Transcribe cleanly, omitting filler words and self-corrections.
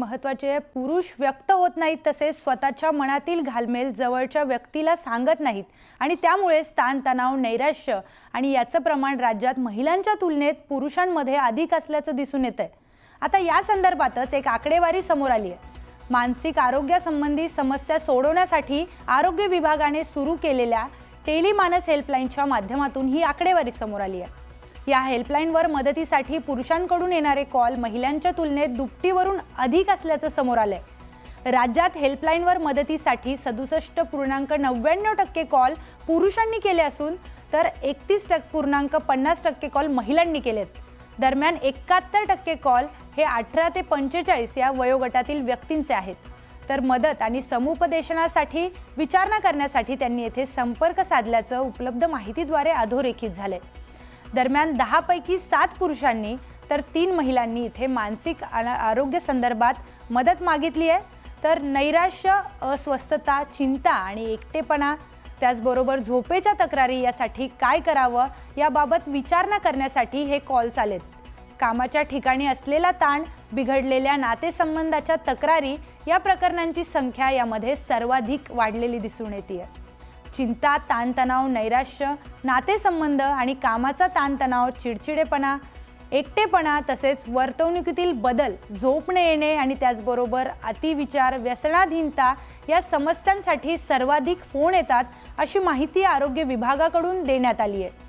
महत्त्वाचे आहे, पुरुष व्यक्त होत नाहीत, तसेच स्वतःच्या मनातील घालमेल जवळच्या व्यक्तीला सांगत नाहीत आणि त्यामुळे ताणतणाव, नैराश्य आणि याचं प्रमाण राज्यात महिलांच्या तुलनेत पुरुषांमध्ये अधिक असल्याचं दिसून येतंय। आता या संदर्भातच एक आकडेवारी समोर आली आहे। मानसिक आरोग्यासंबंधी समस्या सोडवण्यासाठी आरोग्य विभागाने सुरू केलेल्या टेलीमानस हेल्पलाईनच्या माध्यमातून ही आकडेवारी समोर आली आहे। या हेल्पलाईनवर मदतीसाठी पुरुषांकडून येणारे कॉल महिलांच्या तुलनेत दुपटीवरून अधिक असल्याचं समोर आलंय। राज्यात हेल्पलाईनवर मदतीसाठी 67.99% कॉल पुरुषांनी केले असून तर 31.50% कॉल महिलांनी केलेत। दरम्यान 71% कॉल हे 18 ते 45 या वयोगटातील व्यक्तींचे आहेत। तर मदत आणि समुपदेशनासाठी विचारणा करण्यासाठी त्यांनी येथे संपर्क साधल्याचं उपलब्ध माहितीद्वारे अधोरेखित झाले। दरम्यान 10 पैकी 7 पुरुषांनी तर 3 महिलांनी इथे मानसिक आरोग्य संदर्भात मदत मागितली आहे। तर नैराश्य, अस्वस्थता, चिंता आणि एकटेपणा, त्याचबरोबर झोपेच्या तक्रारी यासाठी काय करावं याबाबत विचारणा करण्यासाठी हे कॉल्स आलेत। कामाच्या ठिकाणी असलेला ताण, बिघडलेल्या नातेसंबंधाच्या तक्रारी या प्रकरणांची संख्या यामध्ये सर्वाधिक वाढलेली दिसून येते। चिंता, ताणतणाव, नैराश्य, नातेसंबंध आणि कामाचा ताणतणाव, चिडचिडेपणा, एकटेपणा तसेच वर्तणुकीतील बदल, झोप न येणे आणि त्याचबरोबर अतिविचार, व्यसनाधीनता या समस्यांसाठी सर्वाधिक फोन येतात अशी माहिती आरोग्य विभागाकडून देण्यात आली आहे।